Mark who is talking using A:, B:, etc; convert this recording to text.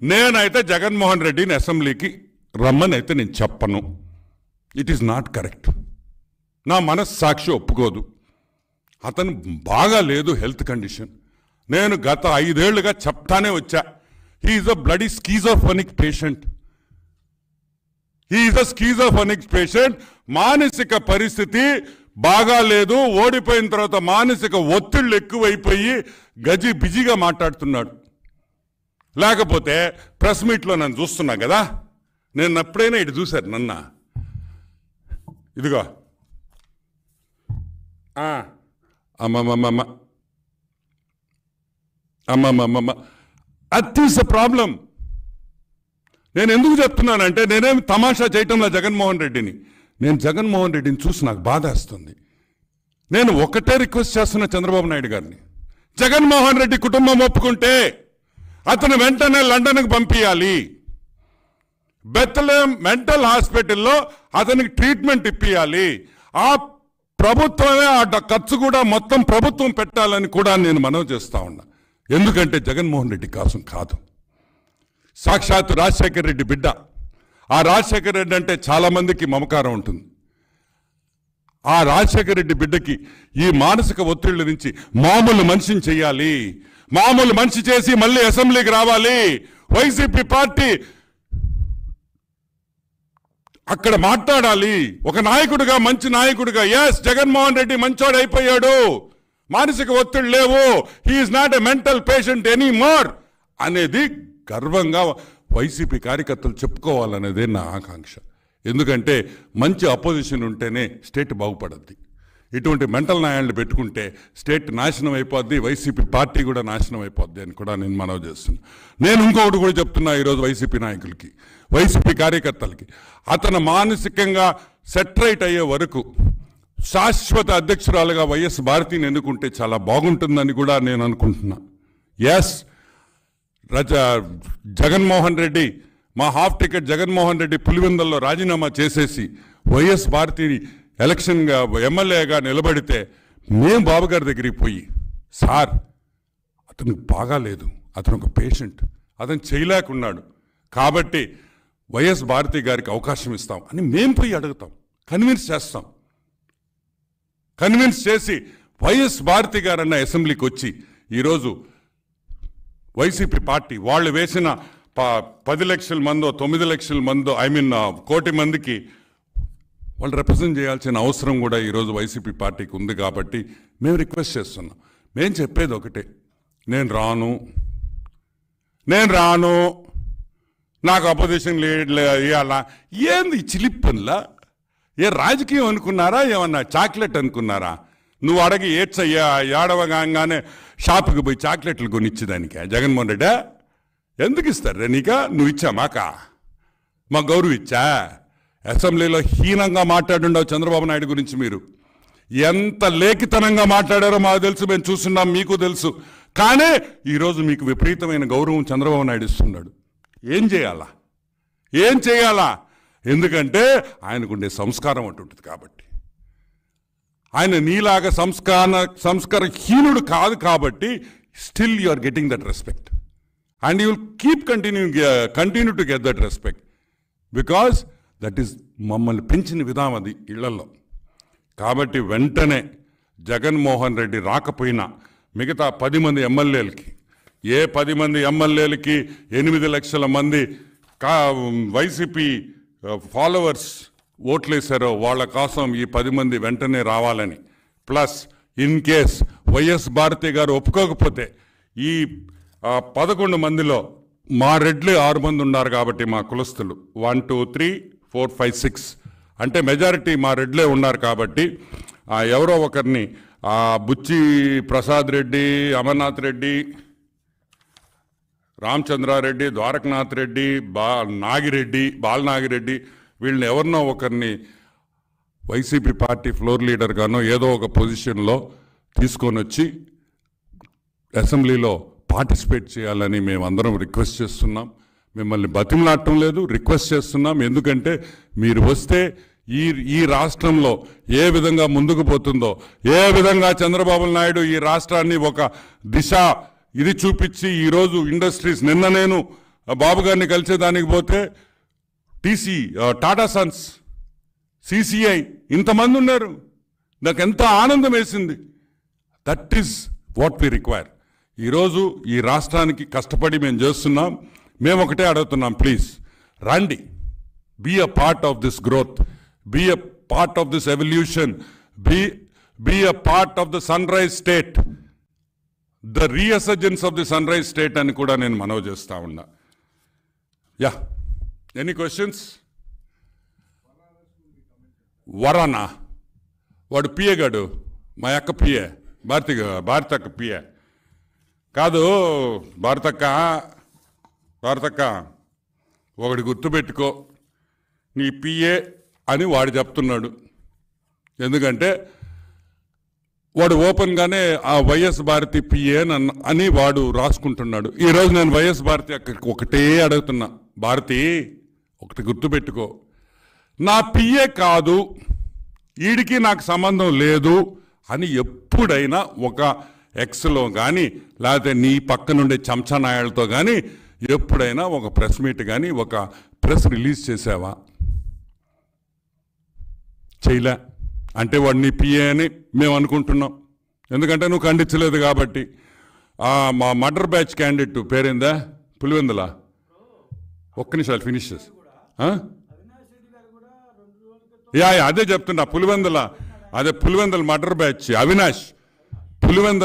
A: నేనైతే జగన్మోహన్ రెడ్డిని అసెంబ్లీకి రమ్మని అయితే నేను చెప్పను. It is not correct. నా మనస్సాక్షి ఒప్పుకోదు. అతను బాగా లేదు హెల్త్ కండిషన్. నేను గత 5 ఏళ్లుగా చెప్తానే వచ్చా, he's a bloody schizophrenic patient. He's a schizophrenic patient. మానసిక పరిస్థితి బాగా లేదు. ఓడిపోయిన తర్వాత మానసిక ఒత్తిళ్లు ఎక్కువైపోయి బిజీగా మాట్లాడుతున్నాడు. లేకపోతే ప్రెస్ మీట్లో నన్ను చూస్తున్నా కదా, నేను ఎప్పుడైనా ఇటు చూశారు నన్న, ఇదిగో అమ్మమ్మమ్మ అమ్మమ్మమ్మ, దట్ ఈస్ ద ప్రాబ్లం. నేను ఎందుకు చెప్తున్నానంటే, నేనేమి తమాషా చేయటంలో జగన్మోహన్ రెడ్డిని, నేను జగన్మోహన్ రెడ్డిని చూసి నాకు బాధేస్తుంది. నేను ఒకటే రిక్వెస్ట్ చేస్తున్నా చంద్రబాబు నాయుడు గారిని, జగన్మోహన్ రెడ్డి కుటుంబం ఒప్పుకుంటే అతను వెంటనే లండన్కి పంపించాలి. బెత్లెహేమ్ మెంటల్ హాస్పిటల్లో అతనికి ట్రీట్మెంట్ ఇప్పియాలి. ఆ ప్రభుత్వమే ఆ ఖర్చు కూడా మొత్తం ప్రభుత్వం పెట్టాలని కూడా నేను మనవి చేస్తా ఉన్నా. ఎందుకంటే జగన్మోహన్ రెడ్డి కోసం కాదు, సాక్షాత్ రాజశేఖర రెడ్డి బిడ్డ. ఆ రాజశేఖర రెడ్డి అంటే చాలా మందికి మమకారం ఉంటుంది. ఆ రాజశేఖర రెడ్డి బిడ్డకి ఈ మానసిక ఒత్తిళ్ల నుంచి మామూలు మనిషిని చెయ్యాలి. మామూలు మనిషి చేసి మళ్ళీ అసెంబ్లీకి రావాలి. వైసీపీ పార్టీ అక్కడ మాట్లాడాలి. ఒక నాయకుడిగా, మంచి నాయకుడిగా, ఎస్ జగన్మోహన్ రెడ్డి మంచోడు అయిపోయాడు, మానసిక ఒత్తిడి లేవు, he's not a mental patient any more అనేది గర్వంగా వైసీపీ కార్యకర్తలు చెప్పుకోవాలనేదే నా ఆకాంక్ష. ఎందుకంటే మంచి అపోజిషన్ ఉంటేనే స్టేట్ బాగుపడద్ది. ఇటువంటి మెంటల్ న్యాయాలను పెట్టుకుంటే స్టేట్ నాశనం అయిపోద్ది, వైసీపీ పార్టీ కూడా నాశనం అయిపోద్ది అని కూడా నేను మనవి చేస్తున్నాను. నేను ఇంకొకటి కూడా చెప్తున్నా ఈరోజు వైసీపీ నాయకులకి, వైసీపీ కార్యకర్తలకి, అతను మానసికంగా సెటరైట్ అయ్యే వరకు శాశ్వత అధ్యక్షురాలుగా వైఎస్ భారతిని ఎన్నుకుంటే చాలా బాగుంటుందని కూడా నేను అనుకుంటున్నా. ఎస్, జగన్మోహన్ రెడ్డి, మా హాఫ్ టికెట్ జగన్మోహన్ రెడ్డి పులివెందుల్లో రాజీనామా చేసేసి వైఎస్ భారతిని ఎలక్షన్గా ఎమ్మెల్యేగా నిలబడితే మేము బాబుగారి దగ్గరికి పోయి, సార్ అతనికి బాగాలేదు, అతను ఒక పేషెంట్, అతను చేయలేకున్నాడు కాబట్టి వైఎస్ భారతి గారికి అవకాశం ఇస్తాం అని మేము పోయి అడుగుతాం, కన్విన్స్ చేస్తాం. కన్విన్స్ చేసి వైఎస్ భారతి గారన్న అసెంబ్లీకి వచ్చి ఈరోజు వైసీపీ పార్టీ వాళ్ళు వేసిన 10 లక్షల మందో 9 లక్షల మందో కోటి మందికి వాళ్ళు రిప్రజెంట్ చేయాల్సిన అవసరం కూడా ఈరోజు వైసీపీ పార్టీకి ఉంది. కాబట్టి మేము రిక్వెస్ట్ చేస్తున్నాం. మేము చెప్పేది ఒకటే, నేను రాను, నాకు అపోజిషన్ ఇవ్వాలా, ఏంది చిలిప్పన్లా? ఏ రాజకీయం అనుకున్నారా, ఏమన్నా చాక్లెట్ అనుకున్నారా? నువ్వు అడగి ఏడ్చయ్యా ఏడవగానే షాపుకి పోయి చాక్లెట్లు కొనిచ్చేదానిక జగన్మోహన్ రెడ్డి ఎందుకు ఇస్తారు నీక? నువ్వు ఇచ్చా మా గౌరవ ఇచ్చా? అసెంబ్లీలో హీనంగా మాట్లాడుండవు చంద్రబాబు నాయుడు గురించి. మీరు ఎంత లేఖితనంగా మాట్లాడారో మాకు తెలుసు, మేము చూస్తున్నాం, మీకు తెలుసు. కానీ ఈరోజు మీకు విపరీతమైన గౌరవం చంద్రబాబు నాయుడు ఇస్తున్నాడు. ఏం చేయాలా? ఎందుకంటే ఆయనకుండే సంస్కారం అటుంటుంది కాబట్టి. ఆయన నీలాగా సంస్కారహీనుడు కాదు కాబట్టి still you are getting that respect and you will keep continue to get that respect because that is మమ్మల్ని పెంచిన విధానం అది ఇళ్లలో. కాబట్టి వెంటనే జగన్మోహన్ రెడ్డి రాకపోయినా మిగతా 10 మంది ఎమ్మెల్యేలకి, ఏ 10 మంది ఎమ్మెల్యేలకి 8 లక్షల మంది వైసీపీ ఫాలోవర్స్ ఓట్లేశారో వాళ్ళ కోసం ఈ 10 మంది వెంటనే రావాలని, plus in case YS Bharathi garu ఒప్పుకోకపోతే ఈ 11 మందిలో మా రెడ్లు 6 మంది ఉన్నారు కాబట్టి మా కులస్తులు 1 2 3 4 5 6 అంటే మెజారిటీ మా రెడ్లే ఉన్నారు కాబట్టి ఎవరో ఒకరిని బుచ్చి ప్రసాద్ రెడ్డి, అమర్నాథ్ రెడ్డి, రామచంద్రారెడ్డి, ద్వారకనాథ్ రెడ్డి, బాలనాగిరెడ్డి వీళ్ళని ఎవరినో ఒకరిని వైసీపీ పార్టీ ఫ్లోర్ లీడర్గానో ఏదో ఒక పొజిషన్లో తీసుకొని వచ్చి అసెంబ్లీలో పార్టిసిపేట్ చేయాలని మేమందరం రిక్వెస్ట్ చేస్తున్నాం. మిమ్మల్ని బతిమలాడటం లేదు, రిక్వెస్ట్ చేస్తున్నాం. ఎందుకంటే మీరు వస్తే ఈ రాష్ట్రంలో ఏ విధంగా ముందుకు పోతుందో, ఏ విధంగా చంద్రబాబు నాయుడు ఈ రాష్ట్రాన్ని ఒక దిశ ఇది చూపించి ఈరోజు ఇండస్ట్రీస్, నిన్న నేను బాబు గారిని కలిసేదానికి పోతే టాటా సన్స్, సిసిఐ, ఇంతమంది ఉన్నారు. నాకు ఎంత ఆనందం వేసింది. That is what we require. ఈరోజు ఈ రాష్ట్రానికి కష్టపడి మేము చేస్తున్నాం. మేము ఒకటే అడుగుతున్నాం, ప్లీజ్ రండి, be a part of this growth, be a part of this evolution, be a part of the sunrise state, the resurgence of the sunrise state అని కూడా నేను మనవి చేస్తా ఉన్నా. Yeah, any questions? వరానా వాడు PA గాడు, మా అక్క పిఏ, భారతి అక్క పిఏ కాదు. భారతక్క ఒకటి గుర్తుపెట్టుకో, నీ పిఏ అని వాడు చెప్తున్నాడు. ఎందుకంటే వాడు ఓపెన్గానే ఆ వైఎస్ భారతి పిఏ అని వాడు రాసుకుంటున్నాడు. ఈరోజు నేను వైఎస్ భారతి అక్కడికి ఒకటే అడుగుతున్నా, భారతి ఒకటి గుర్తుపెట్టుకో, నా పిఏ కాదు, వీడికి నాకు సంబంధం లేదు అని ఎప్పుడైనా ఒక ఎక్స్లో కానీ లేకపోతే నీ పక్కనుండే చెంచా నాయాలతో కానీ ఎప్పుడైనా ఒక ప్రెస్ మీట్ కానీ ఒక ప్రెస్ రిలీజ్ చేసావా? చేయలే. అంటే వాడు నీ పిఏ అని మేము అనుకుంటున్నాం, ఎందుకంటే నువ్వు ఖండించలేదు కాబట్టి. మా మర్డర్ బ్యాచ్ క్యాండిడేట్ పేరేందా? పులివెందుల. ఒక్క నిమిషాలు ఫినిష్ చేసి అదే చెప్తున్నా, పులివెందుల మర్డర్ బ్యాచ్ అవినాష్ పులివెందుల